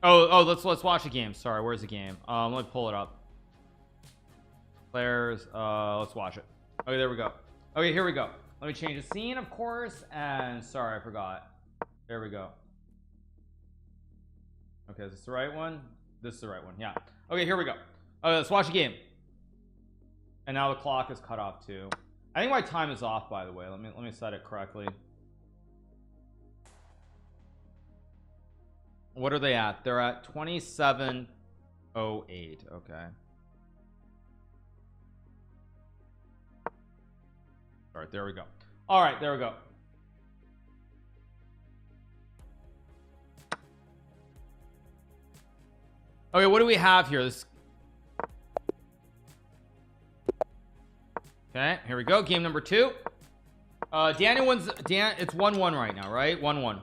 Oh, let's watch the game. Sorry, where's the game? Let me pull it up. Players, let's watch it. Okay, there we go. Okay, here we go. Let me change the scene, of course. And sorry, I forgot. There we go. Okay, is this the right one? This is the right one. Yeah. Okay, here we go. Okay, let's watch the game. And now the clock is cut off too. I think my time is off, by the way. Let me set it correctly. What are they at? They're at 27:08. Okay. All right, there we go. All right, there we go. Okay, what do we have here? This. Okay, here we go. Game number 2. Daniel wins. It's 1-1 right now, right? 1-1.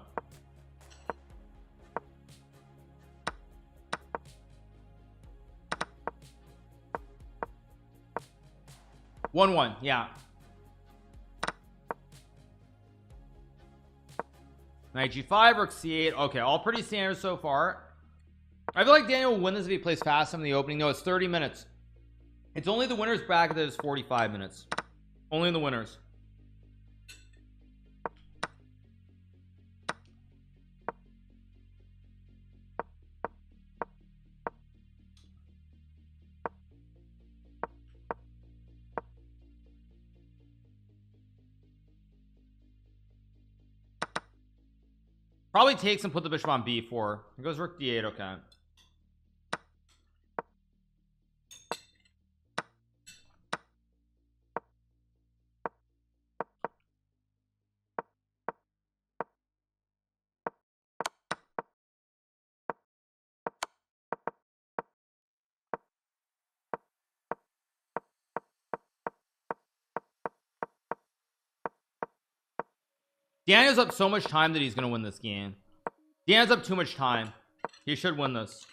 Yeah. Knight G5, Rook C8. Okay, all pretty standard so far. I feel like Daniel will win this if he plays fast in the opening. No, it's 30 minutes. It's only the winners bracket that is 45 minutes. Only the winners. Probably takes and put the bishop on b4. It goes rook d8. Okay. Daniel's up so much time that he's gonna win this game. Daniel's up too much time. He should win this.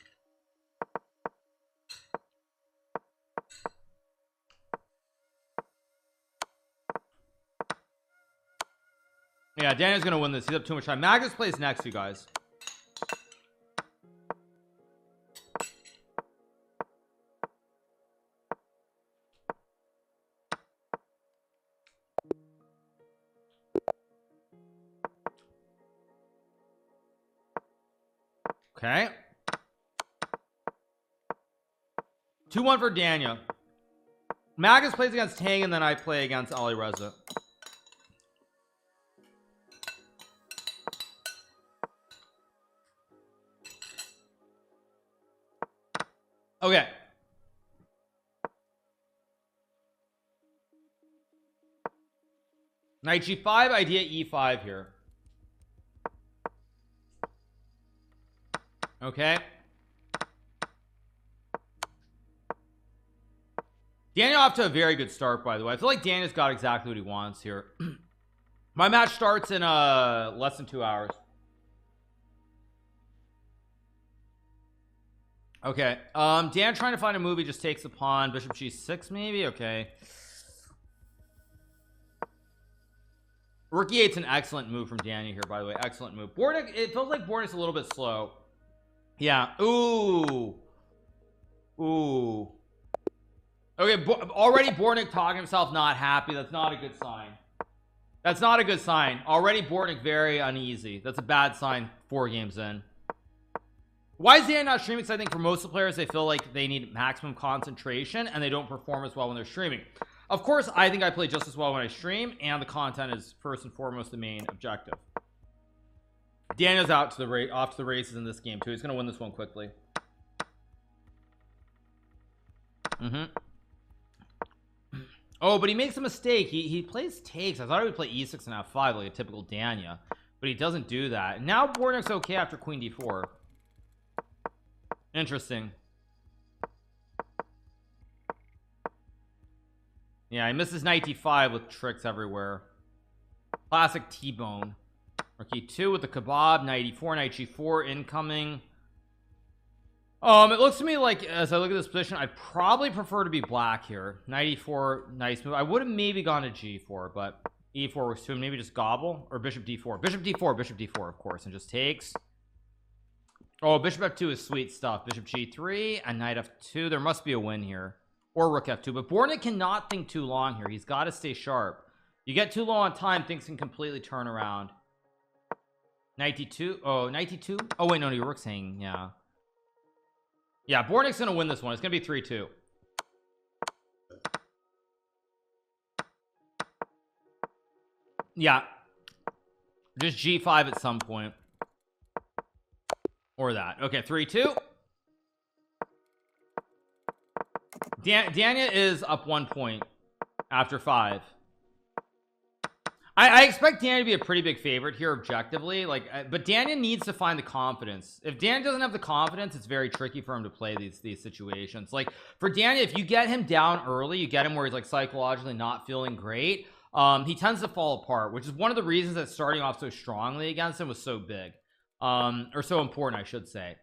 Yeah, Daniel's gonna win this. He's up too much time. Magus plays next, you guys. Okay. 2-1 for Daniel. Magus plays against Tang, and then I play against Ali Reza. Okay. Knight G5, idea E5 here. Okay. Daniel off to a very good start, by the way. I feel like Daniel's got exactly what he wants here. My match starts in less than 2 hours. Okay. Dan trying to find a move. He just takes the pawn. Bishop G6 maybe. Okay. Rook E8's an excellent move from Daniel here, by the way. Excellent move. Bornik, it feels like Bornik's a little bit slow. Yeah. Ooh. Ooh. Okay, already Bornik talking himself not happy. That's not a good sign. That's not a good sign. Already Bornik very uneasy. That's a bad sign 4 games in. Why is Dan not streaming? Because I think for most of the players, they feel like they need maximum concentration and they don't perform as well when they're streaming. Of course, I think I play just as well when I stream, and the content is first and foremost the main objective. Daniel's off to the races in this game too. He's gonna win this one quickly. Oh, but he makes a mistake. He plays takes. I thought he would play e6 and f5 like a typical Daniel, but he doesn't do that. And now Bornik's okay after queen d4. Interesting. Yeah, he misses knight d5 with tricks everywhere. Classic T-bone. Rook e2 with the kebab. Knight e4, knight g4 incoming. It looks to me like, as I look at this position, I'd probably prefer to be black here. Knight e4, nice move. I would have maybe gone to g4, but e4 works too. Maybe just gobble or bishop d4. Bishop d4, bishop d4, of course, and just takes. Oh, bishop f2 is sweet stuff. Bishop g3 and knight f2. There must be a win here, or rook f2, but Bornik cannot think too long here. He's got to stay sharp. You get too low on time, things can completely turn around. Knight d2. Oh, knight d2. Oh wait, no, your rook's hanging. Yeah, Bornik's gonna win this one. It's gonna be 3-2. Yeah, just g5 at some point, or that. Okay, 3-2. Dania is up 1 point after 5. I expect Dania to be a pretty big favorite here objectively, like, but Dania needs to find the confidence. If Dania doesn't have the confidence, it's very tricky for him to play these situations. Like for Dania, if you get him down early, you get him where he's like psychologically not feeling great, he tends to fall apart, which is one of the reasons that starting off so strongly against him was so big, or so important, I should say.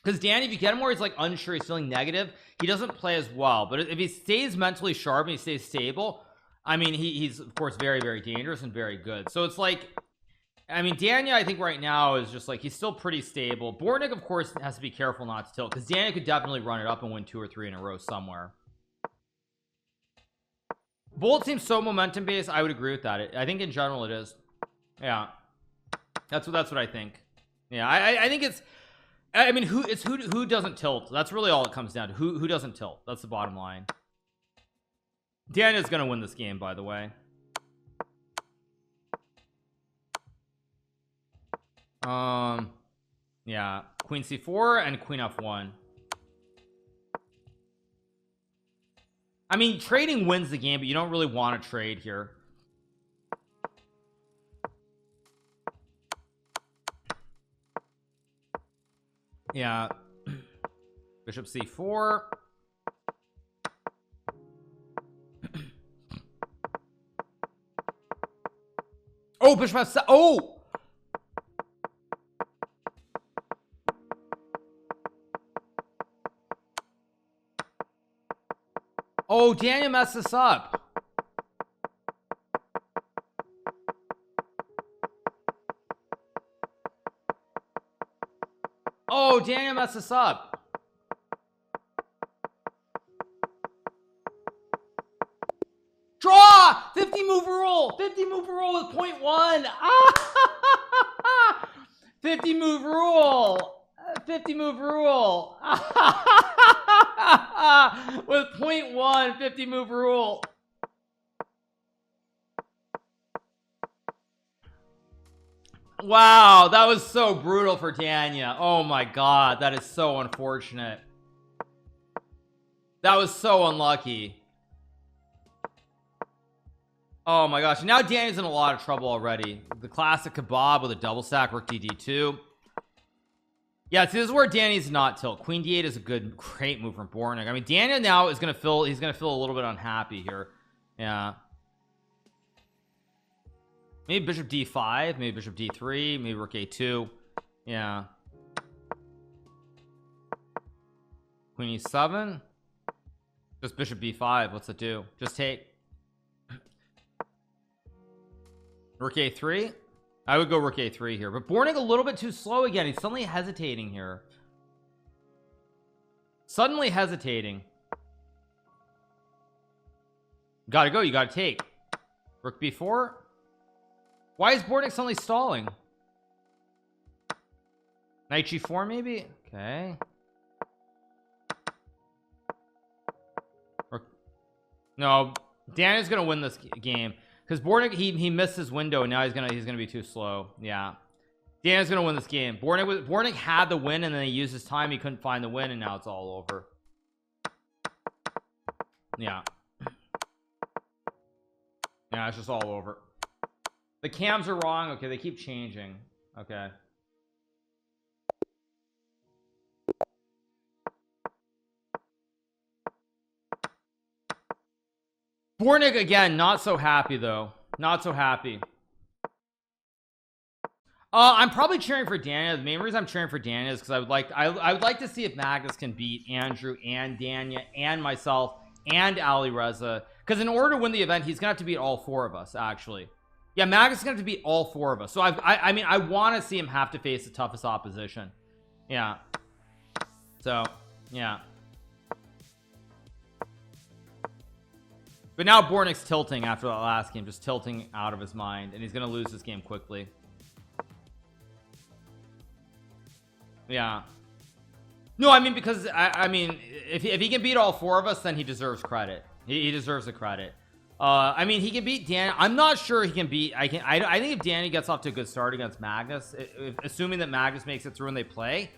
Because Dania, if you get him where he's like unsure, he's feeling negative, he doesn't play as well. But if he stays mentally sharp and he stays stable, I mean, he's of course very, very dangerous and very good. So it's like, I mean, Dania, I think right now is just like, he's still pretty stable. Bornik, of course, has to be careful not to tilt, because Dania could definitely run it up and win 2 or 3 in a row somewhere. Bold seems so momentum based. I would agree with that. I think in general it is. Yeah, that's what I think. Yeah, I think it's, I mean, who doesn't tilt? That's really all it comes down to. Who doesn't tilt? That's the bottom line. Dania's gonna win this game, by the way. Yeah, queen c4 and queen f1. I mean, trading wins the game, but you don't really want to trade here. Yeah. Bishop c4. Oh, bishop f7. Oh, oh, Dania messed this up. Oh, Dania messed this up. Draw! 50 move rule! 50 move rule with 0.1. 50 move rule. 50 move rule. With 0.1, 50 move rule. Wow, that was so brutal for Dania. Oh my god, that is so unfortunate. That was so unlucky. Oh my gosh, now Dania's in a lot of trouble already. The classic kebab with a double stack, rook d2. Yeah, see, this is where Dania's not tilt. Queen d8 is a great move from Bornik. I mean, Dania now is gonna feel, he's gonna feel a little bit unhappy here. Yeah, maybe bishop d5, maybe bishop d3, maybe rook a2. Yeah, queen e7, just bishop b5. What's it do? Just take. Rook a3. I would go rook a3 here, but Bornik a little bit too slow again. He's suddenly hesitating here. Suddenly hesitating. Gotta go. You gotta take. Rook b4. Why is Bornik suddenly stalling? Knight g4 maybe. Okay. No, Dania's gonna win this game. Because Bornik, he missed his window, and now he's gonna be too slow. Yeah, Dania's gonna win this game. Bornik had the win, and then he used his time. He couldn't find the win, and now it's all over. Yeah, yeah, it's just all over. The cams are wrong. Okay, they keep changing. Okay. Bornik again, not so happy though. Not so happy. I'm probably cheering for Dania. The main reason I'm cheering for Dania is because I would like to see if Magnus can beat Andrew and Dania and myself and Ali Reza. Because in order to win the event, he's gonna have to beat all 4 of us. Actually, yeah, Magnus is gonna have to beat all 4 of us. So I mean, I want to see him have to face the toughest opposition. Yeah. So yeah. But now Bornik's tilting after that last game, just tilting out of his mind, and he's gonna lose this game quickly. Yeah. No, I mean, because I mean, if he can beat all four of us, then he deserves credit. He deserves the credit. I mean, he can beat Dan. I'm not sure he can beat. I think if Danny gets off to a good start against Magnus, assuming that Magnus makes it through and they play,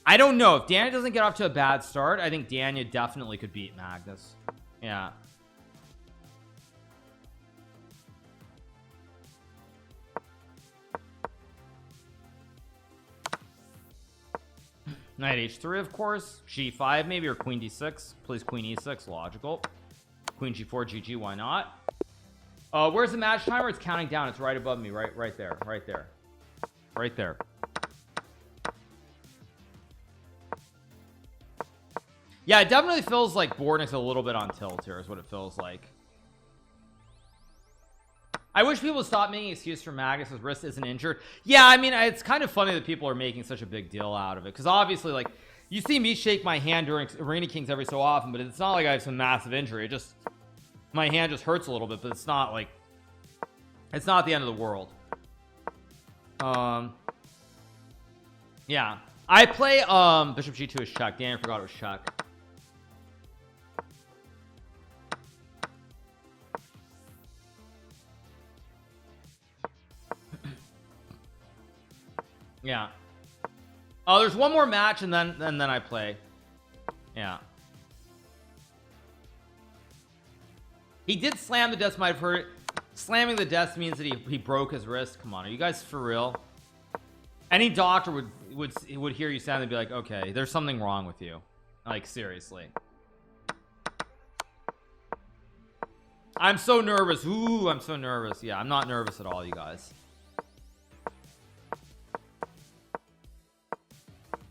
I don't know if Danny doesn't get off to a bad start. I think Danya definitely could beat Magnus. Yeah. Knight h3, of course. G5 maybe, or queen d6. Plays queen e6, logical. Queen g4, gg, why not? Where's the match timer? It's counting down. It's right above me, right there, right there, right there. Yeah, it definitely feels like Bornik's a little bit on tilt here, is what it feels like. I wish people would stop making excuses for Magnus. His wrist isn't injured. Yeah, I mean, it's kind of funny that people are making such a big deal out of it, because obviously, like, you see me shake my hand during Arena Kings every so often, but it's not like I have some massive injury. It just, my hand just hurts a little bit, but it's not like, it's not the end of the world. Yeah, I play Bishop G2 is check. Dan, I forgot it was check. Yeah. Oh, there's one more match, and then I play. Yeah. He did slam the desk. Might have heard it. Slamming the desk means that he broke his wrist. Come on, are you guys for real? Any doctor would hear you sound and be like, okay, there's something wrong with you. Like, seriously. I'm so nervous. Ooh, I'm so nervous. Yeah, I'm not nervous at all, you guys.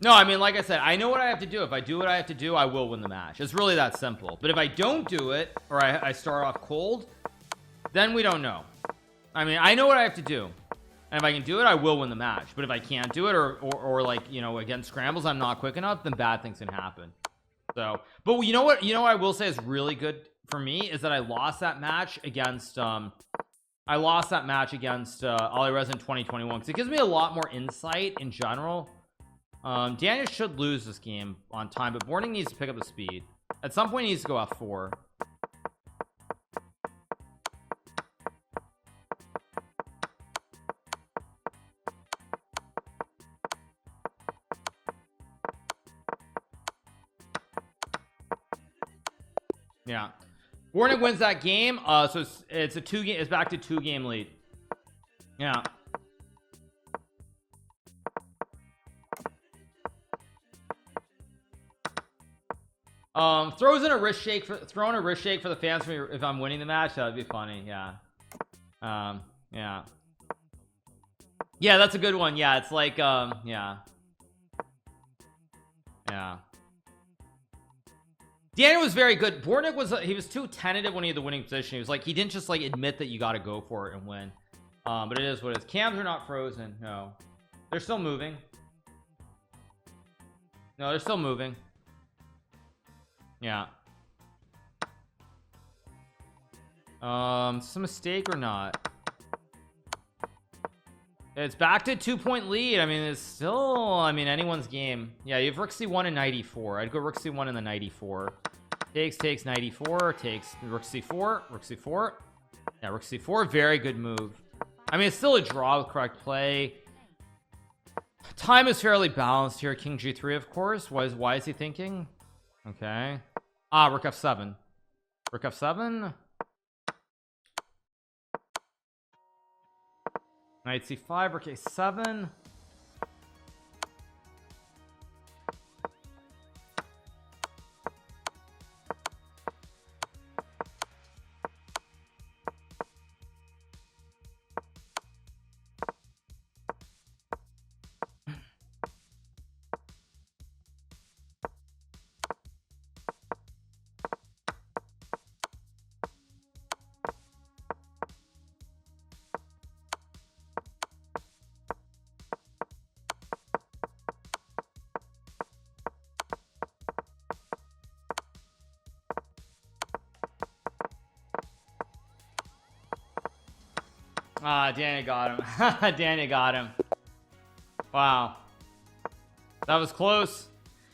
No, I mean, like I said, I know what I have to do. If I do what I have to do, I will win the match. It's really that simple. But if I don't do it, or I start off cold, then we don't know. I mean, I know what I have to do, and if I can do it, I will win the match. But if I can't do it, or like, you know, against scrambles, I'm not quick enough, then bad things can happen. So, but you know what I will say is really good for me is that I lost that match against Alireza in 2021, because it gives me a lot more insight in general. Daniel should lose this game on time, but Bornik needs to pick up the speed. At some point he needs to go f4. Yeah, Bornik wins that game. So it's a 2-game, it's back to 2-game lead. Yeah. Throws in a wrist shake for throwing a wrist shake for the fans for me if I'm winning the match. That would be funny. Yeah. Yeah. Yeah, that's a good one. Yeah, it's like yeah. Yeah. Daniel was very good. Bornik was he was too tentative when he had the winning position. He was like, he didn't just like admit that you got to go for it and win. But it is what it is. Cams are not frozen. No, they're still moving. No, they're still moving. Yeah. It's a mistake or not? It's back to 2-point lead. I mean, it's still, I mean, anyone's game. Yeah, you have rook c1 and knight e4. I'd go rook c1 and the knight e4. Takes knight e4, takes rook c4, rook c4. Yeah, rook c4, very good move. I mean, it's still a draw with correct play. Time is fairly balanced here. King g3, of course. Why is he thinking? Okay. Rook f7. Rook f7. Knight c5, rook a7. Ah, Daniel got him. Daniel got him. Wow, that was close.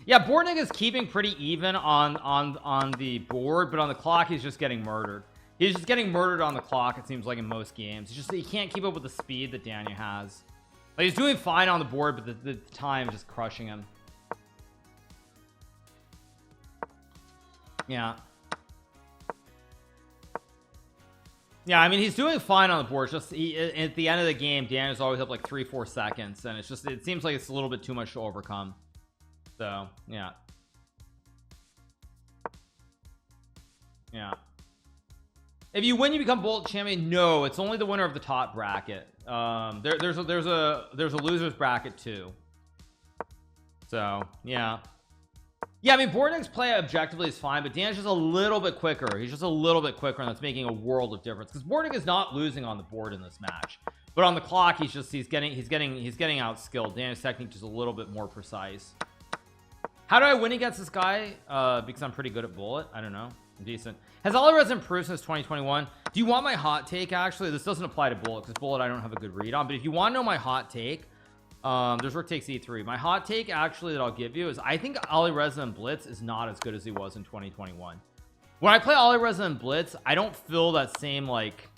Yeah, Bortnick is keeping pretty even on the board, but on the clock he's just getting murdered. He's just getting murdered on the clock, it seems like, in most games. It's just he can't keep up with the speed that Daniel has. Like, he's doing fine on the board, but the time is just crushing him. Yeah. Yeah, I mean, he's doing fine on the board. It's just at the end of the game, Daniel's always up like 3-4 seconds, and it's just, it seems like it's a little bit too much to overcome. So yeah. Yeah. If you win, you become Bolt champion. No, it's only the winner of the top bracket. There's a losers bracket too. So yeah. Yeah, I mean, Bortnick's play objectively is fine, but Dan's just a little bit quicker. He's just a little bit quicker, and that's making a world of difference, because Bortnick is not losing on the board in this match, but on the clock he's getting out skilled. Dan's technique is a little bit more precise. How do I win against this guy? Because I'm pretty good at bullet. I don't know. I'm decent. Has Oliver's improved since 2021? Do you want my hot take? Actually, this doesn't apply to bullet, because bullet I don't have a good read on, but if you want to know my hot take, there's rook takes e3. My hot take actually that I'll give you is I think Ollie Resident Blitz is not as good as he was in 2021. When I play Ollie Resident Blitz, I don't feel that same, like,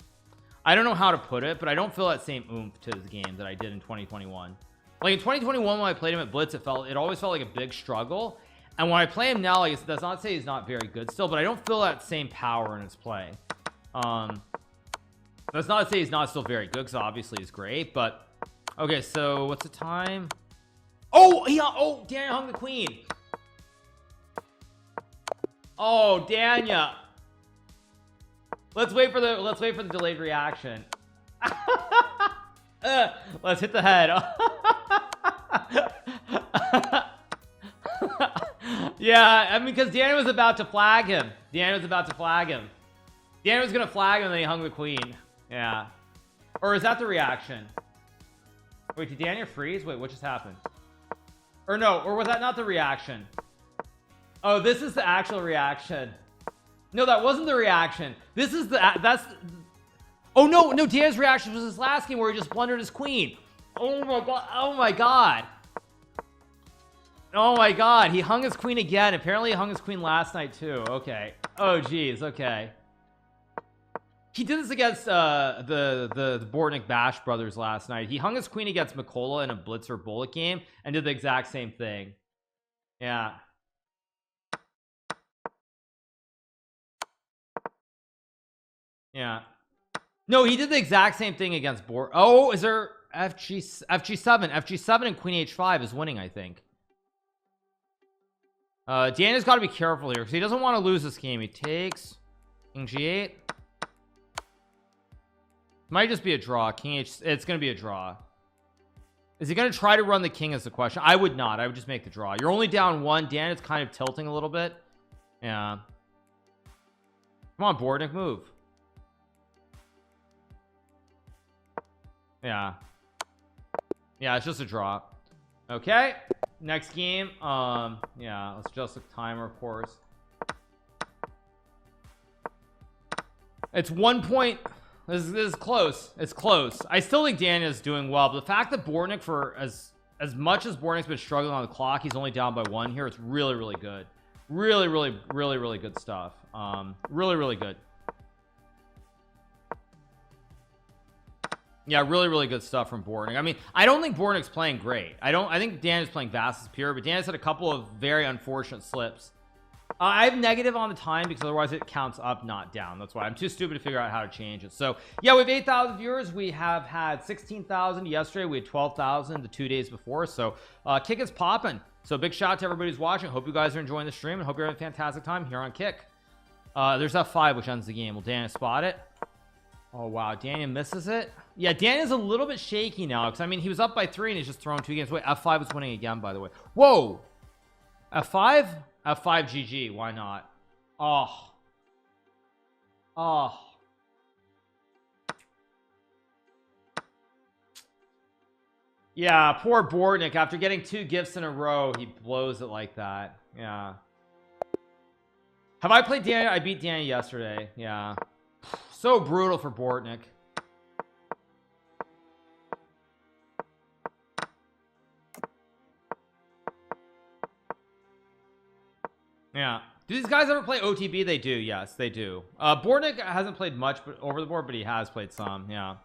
I don't know how to put it, but I don't feel that same oomph to his game that I did in 2021. Like in 2021 when I played him at Blitz, it always felt like a big struggle, and when I play him now, like, it does not say he's not very good still, but I don't feel that same power in his play. That's not to say he's not still very good, because obviously he's great. But okay, so what's the time? Oh, Daniel hung the queen. Oh, Daniel. Let's wait for the delayed reaction. Let's hit the head. Yeah, I mean, because Daniel was about to flag him. Daniel was gonna flag him, and then he hung the queen. Yeah. Or is that the reaction? Wait, did Daniel freeze? Wait, what just happened? Or no, or was that not the reaction? Oh, this is the actual reaction. No, that wasn't the reaction. This is that's. Oh no, Daniel's reaction was his last game where he just blundered his queen. Oh my god. Oh my god. Oh my god, he hung his queen again. Apparently he hung his queen last night too. Okay. Oh geez, okay. He did this against the Bortnick Bash brothers last night. He hung his queen against Mikola in a Blitzer bullet game and did the exact same thing. Yeah. Yeah. No, he did the exact same thing against Bort. Oh, is there FG7? FG7 and Queen H5 is winning, I think. Daniel's got to be careful here because he doesn't want to lose this game. He takes King G8. Might just be a draw. King H. It's going to be a draw. Is he going to try to run the king? Is the question. I would not. I would just make the draw. You're only down one. Daniel's kind of tilting a little bit. Yeah. Come on, Bortnick, move. Yeah. Yeah, it's just a draw. Okay. Next game. Yeah, let's adjust the timer, of course. It's 1 point. This is close. It's close. I still think Daniel's doing well, but the fact that Bortnick, for as much as Bortnick's been struggling on the clock, he's only down by one here. It's really, really good. Really, really, really, really good stuff. Really, really good. Yeah, really, really good stuff from Bortnick. I mean, I don't think Bortnick's playing great. I think Dan is playing vastly superior, but Dan has had a couple of very unfortunate slips. I have negative on the time because otherwise it counts up, not down. That's why I'm too stupid to figure out how to change it. So yeah, we have 8,000 viewers. We have had 16,000 yesterday. We had 12,000 the 2 days before. So Kick is popping. So big shout out to everybody who's watching. Hope you guys are enjoying the stream and hope you're having a fantastic time here on Kick. There's F5, which ends the game. Will Daniel spot it? Oh wow, Daniel misses it. Yeah, Daniel's a little bit shaky now because I mean he was up by 3 and he's just thrown 2 games. Wait, F5 is winning again, by the way. Whoa, F5 GG. Why not? Oh, yeah, poor Bortnick. After getting 2 gifts in a row, he blows it like that. Yeah. Have I played Daniel? I beat Daniel yesterday. Yeah. So brutal for Bortnick. Yeah. Do these guys ever play OTB? They do. Yes, they do. Bornik hasn't played much but over the board, but he has played some. Yeah.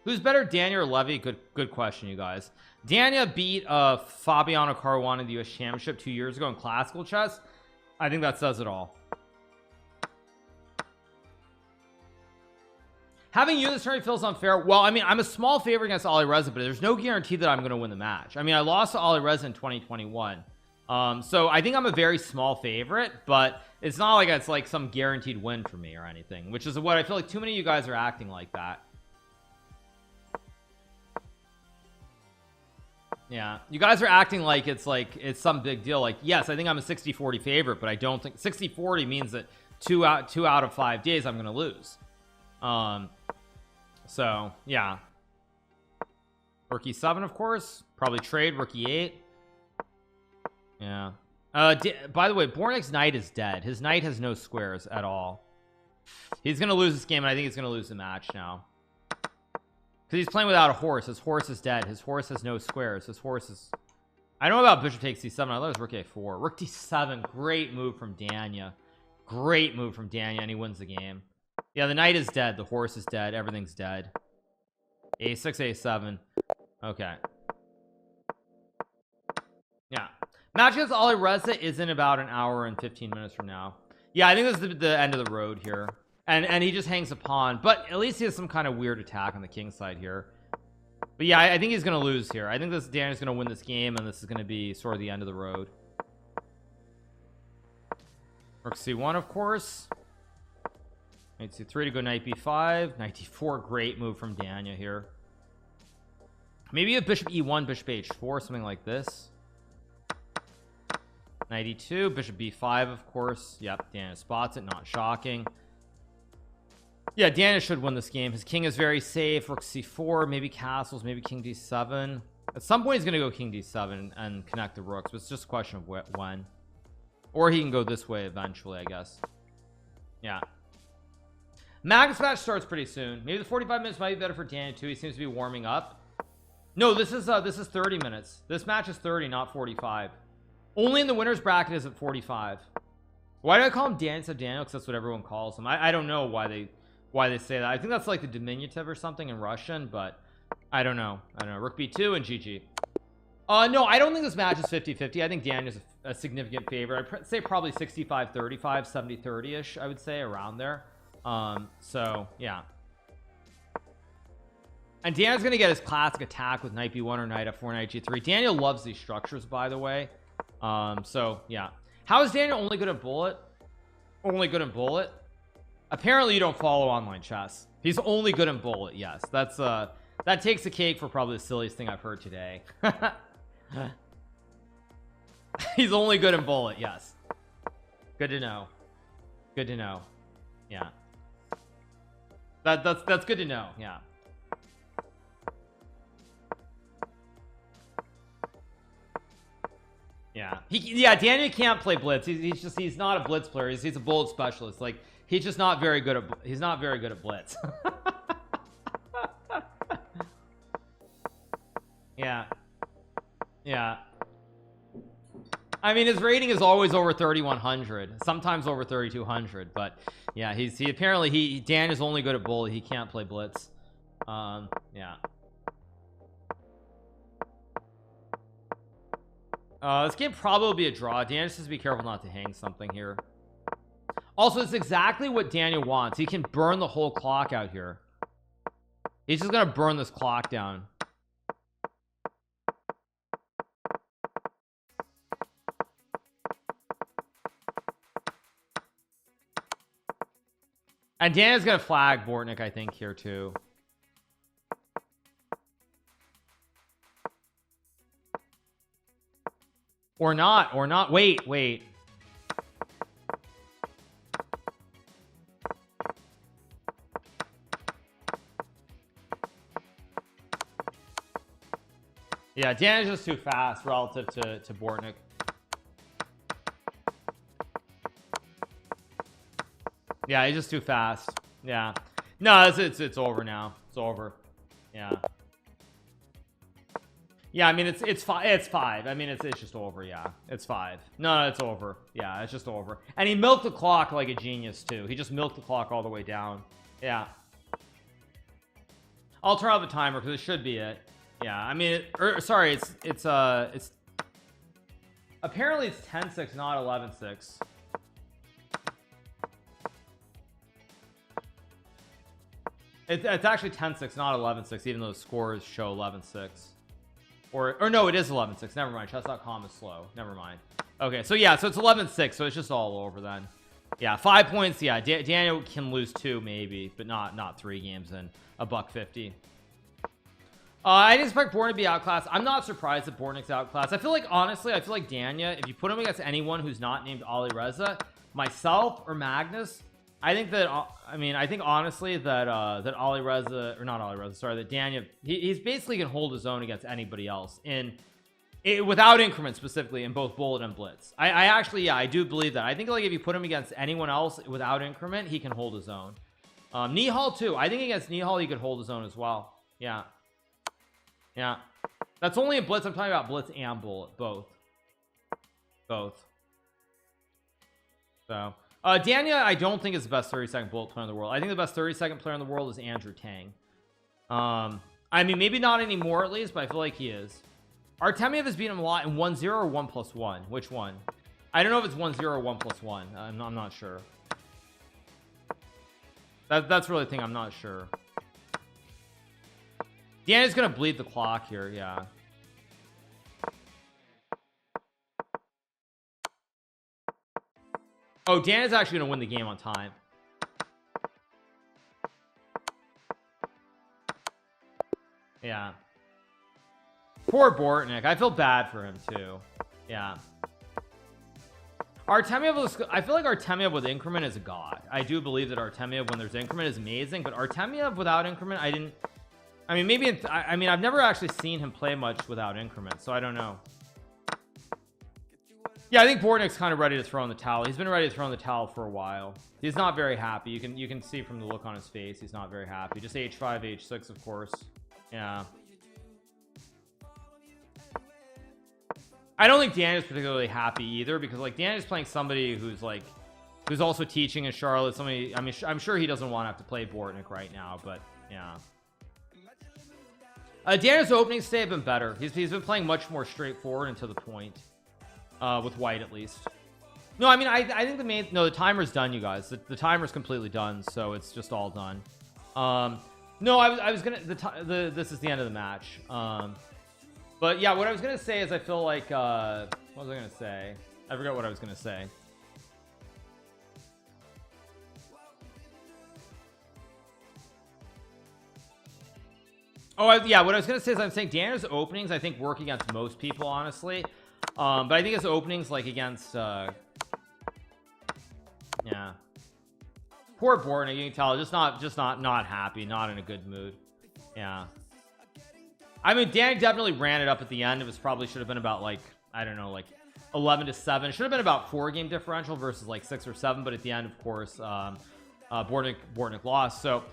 Who's better, Dania or Levy? Good question, you guys. Dania beat Fabiano Caruana in the US Championship 2 years ago in classical chess. I think that says it all. Having you in this tournament feels unfair. Well, I mean, I'm a small favorite against Ali Reza, but there's no guarantee that I'm going to win the match. I mean, I lost to Ali Reza in 2021. So I think I'm a very small favorite, but it's not like it's like some guaranteed win for me or anything, which is what I feel like too many of you guys are acting like that. Yeah, you guys are acting like it's some big deal. Like, yes, I think I'm a 60-40 favorite, but I don't think 60-40 means that two out of 5 days I'm going to lose. So yeah, Rook E7, of course, probably trade Rook E8. Yeah. By the way, Bornik's knight is dead. His knight has no squares at all. He's gonna lose this game, and I think he's gonna lose the match now because he's playing without a horse. His horse is dead. His horse has no squares. His horse is, I don't know about bishop takes c7. I love his rook a4. Rook d7. Great move from Dania. Great move from Dania, and he wins the game. Yeah, the knight is dead. The horse is dead. Everything's dead. a6, a7. Okay. Yeah. Match against Ali Reza is in about an hour and 15 minutes from now. Yeah, I think this is the end of the road here. And he just hangs a pawn. But at least he has some kind of weird attack on the king side here. But yeah, I think he's going to lose here. I think Daniel's going to win this game, and this is going to be sort of the end of the road. Rook c1, of course. Knight c3 to go knight b5. Knight d4. Great move from Dania here. Maybe a bishop e1, bishop h4, something like this. Knight e2, bishop b5, of course. Yep, Dania spots it, not shocking. Yeah, Dania should win this game. His king is very safe. Rook c4, maybe castles, maybe king d7. At some point he's going to go king d7 and connect the rooks, but it's just a question of when. Or he can go this way eventually, I guess. Yeah. Magnus match starts pretty soon. Maybe the 45 minutes might be better for Dania too. He seems to be warming up. No, this is 30 minutes. This match is 30, not 45. Only in the winner's bracket is at 45. Why do I call him Daniel instead of Daniel? Because that's what everyone calls him. I don't know why they say that. I think that's like the diminutive or something in Russian, but I don't know. Rook b2 and GG. No, I don't think this match is 50-50. I think Daniel's a significant favorite. I'd say probably 65-35, 70-30 ish, I would say, around there. So yeah. And Daniel's gonna get his classic attack with knight b1 or knight f4, knight g3. Daniel loves these structures, by the way. So yeah. How is Daniel only good at bullet? Only good in bullet? Apparently you don't follow online chess. He's only good in bullet. Yes, that's that takes the cake for probably the silliest thing I've heard today. He's only good in bullet. Yes, good to know. Good to know. Yeah, that's good to know. Yeah. Yeah, Daniel can't play blitz. He's not a blitz player. He's a bullet specialist. Like, he's just not very good at blitz. Yeah. I mean, his rating is always over 3100, sometimes over 3200, but yeah, Daniel's only good at bullet. He can't play blitz. Yeah. This game probably will be a draw. Daniel just has to be careful not to hang something here. Also, it's exactly what Daniel wants. He can burn the whole clock out here. He's just gonna burn this clock down. And Daniel's gonna flag Bortnik, I think, here too. Or not. Wait. Yeah, Daniel's just too fast relative to Bortnik. Yeah, he's just too fast. Yeah. No, it's over now. It's over. Yeah. Yeah, I mean it's 5. I mean it's just over. Yeah, it's 5. No, it's over. Yeah, it's just over. And he milked the clock like a genius too. He just milked the clock all the way down. Yeah. I'll turn off the timer because it should be it. Yeah, I mean, sorry, it's apparently it's 10-6, not 11-6. It's actually 10-6, not 11-6, even though the scores show 11-6. Or no, it is 11-6. Never mind. Chess.com is slow. Never mind. Okay, so yeah, so it's 11-6, so it's just all over then. Yeah, 5 points. Yeah, Daniel can lose 2 maybe, but not 3 games in a $150. I didn't expect Born to be outclassed. I'm not surprised that Bornik's outclassed. I feel like, honestly, I feel like Danya, if you put him against anyone who's not named Ali Reza, myself or Magnus, I think that, I mean, I think honestly that that Ali Reza, or not Ali Reza, sorry, that Danya, he's basically can hold his own against anybody else without increment, specifically in both bullet and blitz. I actually, yeah, I do believe that. I think like if you put him against anyone else without increment, he can hold his own. Nihal too. I think against Nihal he could hold his own as well. Yeah. Yeah, that's only in blitz. I'm talking about blitz and bullet, both. So Danya, I don't think is the best 30-second bullet player in the world. I think the best 30-second player in the world is Andrew Tang. I mean, maybe not anymore at least, but I feel like he is. Artemiev has beaten him a lot in 1-0 or 1+1. Which one? I don't know if it's 1-0 or 1+1. I'm not sure. That's really the thing. I'm not sure. Danya's gonna bleed the clock here. Yeah. Oh, Danya's actually gonna win the game on time. Yeah. Poor Bortnik. I feel bad for him too. Yeah. Artemiev, I feel like Artemiev with increment is a god. I do believe that Artemiev when there's increment is amazing, but Artemiev without increment, I mean, maybe I mean, I've never actually seen him play much without increment, so I don't know. Yeah, I think Bortnik's kind of ready to throw in the towel. He's been ready to throw in the towel for a while. He's not very happy. You can see from the look on his face, he's not very happy. Just H5, H6, of course. Yeah. I don't think Dan is particularly happy either, because like Dan is playing somebody who's also teaching in Charlotte. Somebody, I mean, I'm sure he doesn't want to have to play Bortnik right now, but yeah. Daniel's openings today have been better. He's been playing much more straightforward and to the point, with White at least. No, I mean, I think the timer's done, you guys. The timer's completely done, so it's just all done. No, I was gonna this is the end of the match. But yeah, what I was gonna say is I feel like what was I gonna say? I forgot what I was gonna say. Oh, yeah, what I was gonna say is I'm saying Daniel's openings I think work against most people, honestly. But I think his openings like against yeah, poor Bortnik, you can tell just not happy, not in a good mood. Yeah, I mean, Dan definitely ran it up at the end. It was probably should have been about like, I don't know, like 11-7. It should have been about 4-game differential versus like 6 or 7, but at the end, of course, Bortnik lost. So